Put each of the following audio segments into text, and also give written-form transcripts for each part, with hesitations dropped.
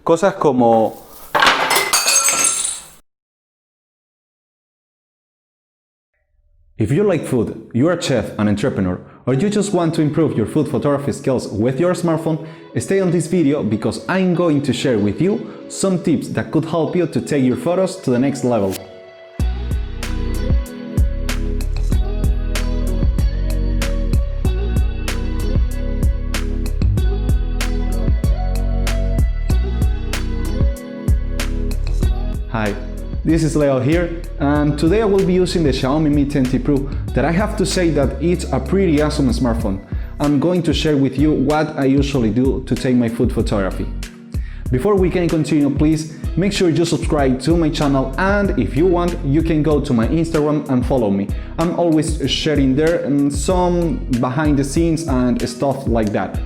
Cosas como if you like food, you're a chef, an entrepreneur, or you just want to improve your food photography skills with your smartphone, stay on this video because I'm going to share with you some tips that could help you to take your photos to the next level. Hi, this is Leo here, and today I will be using the Xiaomi Mi 10T Pro that I have to say that it's a pretty awesome smartphone. I'm going to share with you what I usually do to take my food photography. Before we can continue, please make sure you subscribe to my channel, and if you want, you can go to my Instagram and follow me. I'm always sharing there some behind the scenes and stuff like that.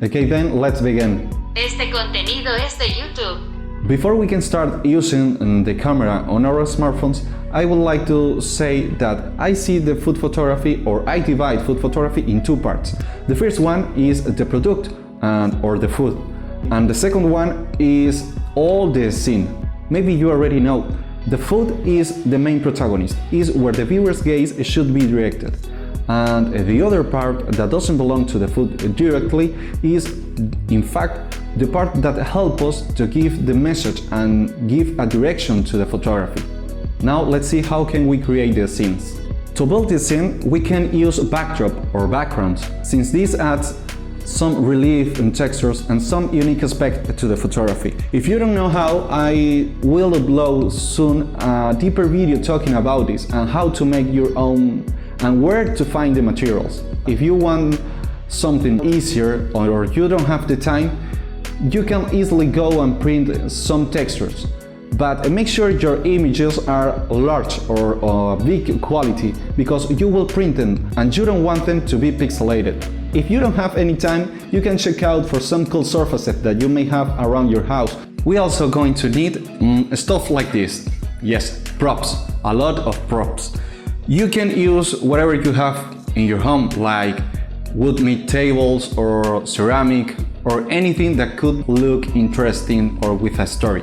Okay, then let's begin. Este contenido es de YouTube. Before we can start using the camera on our smartphones, I would like to say that I see the food photography, or I divide food photography in two parts. The first one is the product or the food, and the second one is all the scene. Maybe you already know, the food is the main protagonist, is where the viewer's gaze should be directed. And the other part that doesn't belong to the food directly is, in fact, the part that helps us to give the message and give a direction to the photography. Now let's see how can we create the scenes. To build this scene, we can use backdrop or background, since this adds some relief and textures and some unique aspect to the photography. If you don't know how, I will upload soon a deeper video talking about this and how to make your own and where to find the materials. If you want something easier or you don't have the time, you can easily go and print some textures, but make sure your images are large or big quality, because you will print them and you don't want them to be pixelated. If you don't have any time, you can check out for some cool surfaces that you may have around your house. We also going to need stuff like this. Yes, props, a lot of props. You can use whatever you have in your home, like wood meat tables or ceramic or anything that could look interesting or with a story.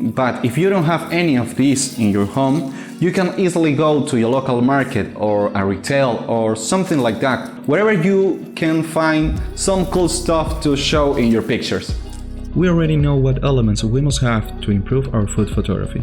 But if you don't have any of these in your home, you can easily go to your local market or a retail or something like that, wherever you can find some cool stuff to show in your pictures. We already know what elements we must have to improve our food photography.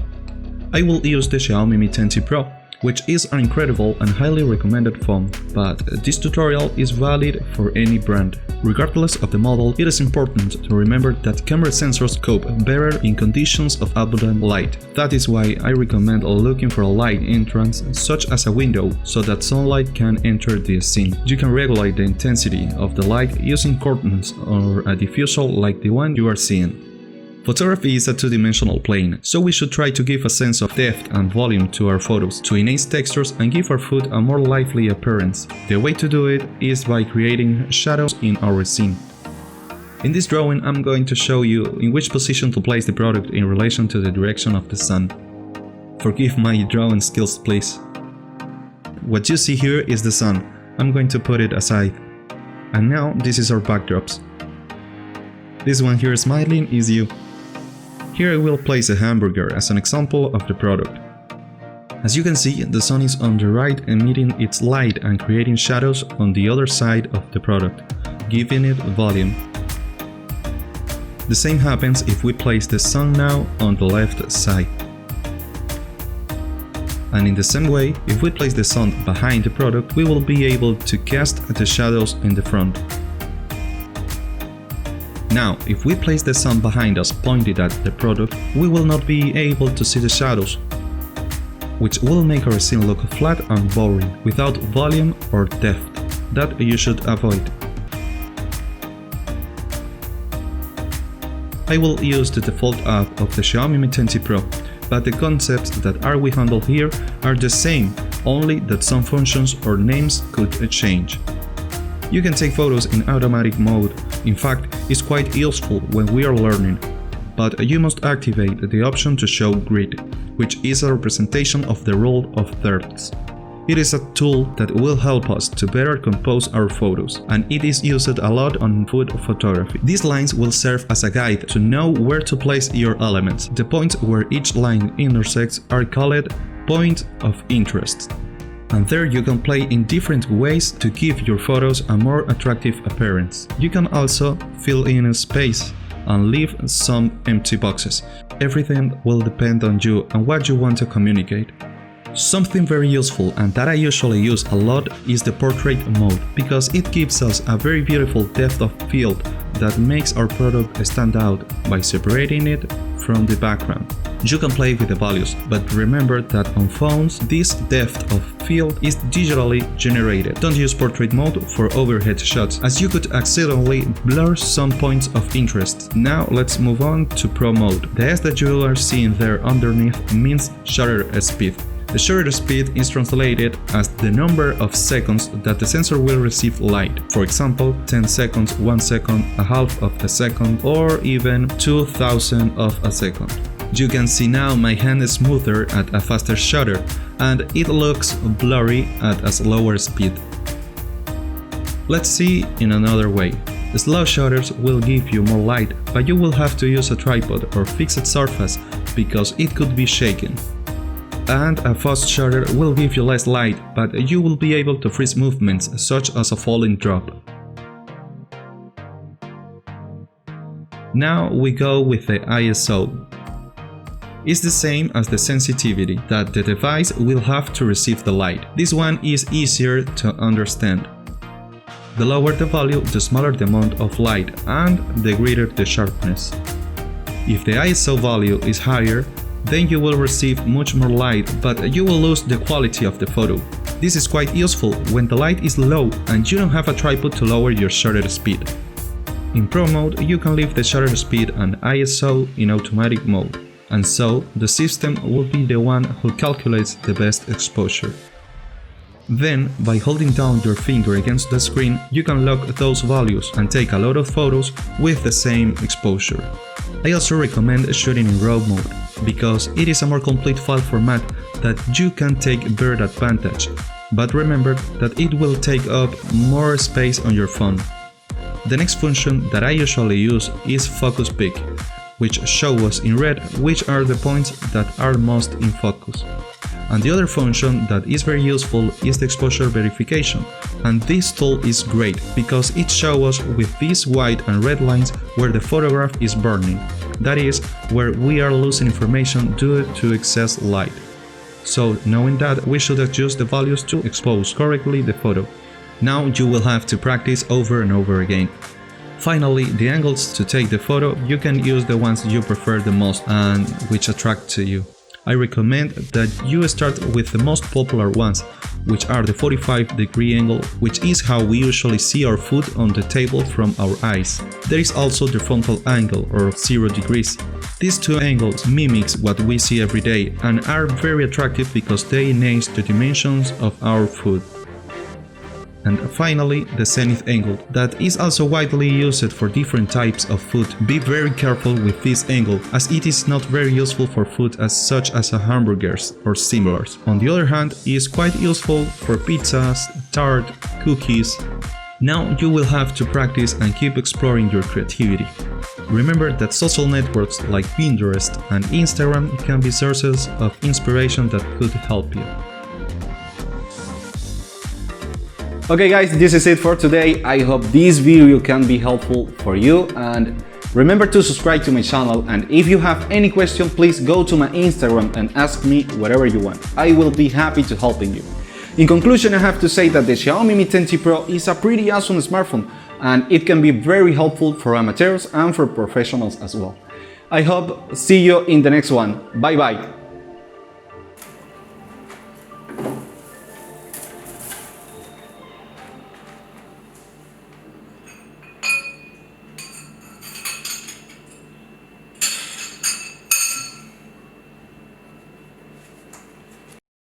I will use the Xiaomi Mi 10T Pro, which is an incredible and highly recommended phone, but this tutorial is valid for any brand. Regardless of the model, it is important to remember that camera sensors cope better in conditions of abundant light. That is why I recommend looking for a light entrance, such as a window, so that sunlight can enter the scene. You can regulate the intensity of the light using curtains or a diffusal like the one you are seeing. Photography is a two-dimensional plane, so we should try to give a sense of depth and volume to our photos, to enhance textures and give our food a more lively appearance. The way to do it is by creating shadows in our scene. In this drawing, I'm going to show you in which position to place the product in relation to the direction of the sun. Forgive my drawing skills, please. What you see here is the sun. I'm going to put it aside. And now this is our backdrops. This one here smiling is you. Here I will place a hamburger as an example of the product. As you can see, the sun is on the right emitting its light and creating shadows on the other side of the product, giving it volume. The same happens if we place the sun now on the left side. And in the same way, if we place the sun behind the product, we will be able to cast the shadows in the front. Now, if we place the sun behind us pointed at the product, we will not be able to see the shadows, which will make our scene look flat and boring, without volume or depth. That you should avoid. I will use the default app of the Xiaomi Mi 10T Pro, but the concepts that we handle here are the same, only that some functions or names could change. You can take photos in automatic mode. In fact, it's quite useful when we are learning, but you must activate the option to show grid, which is a representation of the rule of thirds. It is a tool that will help us to better compose our photos, and it is used a lot on food photography. These lines will serve as a guide to know where to place your elements. The points where each line intersects are called point of interest. And there you can play in different ways to give your photos a more attractive appearance. You can also fill in a space and leave some empty boxes. Everything will depend on you and what you want to communicate. Something very useful and that I usually use a lot is the portrait mode, because it gives us a very beautiful depth of field that makes our product stand out by separating it from the background. You can play with the values, but remember that on phones this depth of field is digitally generated. Don't use portrait mode for overhead shots, as you could accidentally blur some points of interest. Now let's move on to Pro mode. The S that you are seeing there underneath means shutter speed. The shutter speed is translated as the number of seconds that the sensor will receive light. For example, 10 seconds, 1 second, a half of a second, or even 2,000 of a second. You can see now my hand is smoother at a faster shutter, and it looks blurry at a slower speed. Let's see in another way. Slow shutters will give you more light, but you will have to use a tripod or fixed surface because it could be shaken. And a fast shutter will give you less light, but you will be able to freeze movements such as a falling drop. Now we go with the ISO. It's the same as the sensitivity that the device will have to receive the light. This one is easier to understand. The lower the value, the smaller the amount of light and the greater the sharpness. If the ISO value is higher, then you will receive much more light, but you will lose the quality of the photo. This is quite useful when the light is low and you don't have a tripod to lower your shutter speed. In Pro mode you can leave the shutter speed and ISO in automatic mode, and so the system will be the one who calculates the best exposure. Then, by holding down your finger against the screen, you can lock those values and take a lot of photos with the same exposure. I also recommend shooting in RAW mode, because it is a more complete file format that you can take better advantage, but remember that it will take up more space on your phone. The next function that I usually use is Focus Pick, which shows us in red which are the points that are most in focus. And the other function that is very useful is the exposure verification, and this tool is great because it shows us with these white and red lines where the photograph is burning, that is, where we are losing information due to excess light. So knowing that, we should adjust the values to expose correctly the photo. Now you will have to practice over and over again. Finally, the angles to take the photo, you can use the ones you prefer the most and which attract to you. I recommend that you start with the most popular ones, which are the 45-degree angle, which is how we usually see our food on the table from our eyes. There is also the frontal angle, or 0 degrees. These two angles mimic what we see every day and are very attractive because they enhance the dimensions of our food. And finally, the zenith angle, that is also widely used for different types of food. Be very careful with this angle, as it is not very useful for food as such as hamburgers or similars. On the other hand, it is quite useful for pizzas, tart, cookies. Now you will have to practice and keep exploring your creativity. Remember that social networks like Pinterest and Instagram can be sources of inspiration that could help you. Okay guys, this is it for today. I hope this video can be helpful for you, and remember to subscribe to my channel, and if you have any question, please go to my Instagram and ask me whatever you want. I will be happy to helping you. In conclusion, I have to say that the Xiaomi Mi 10T Pro is a pretty awesome smartphone, and it can be very helpful for amateurs and for professionals as well. I hope see you in the next one. Bye bye.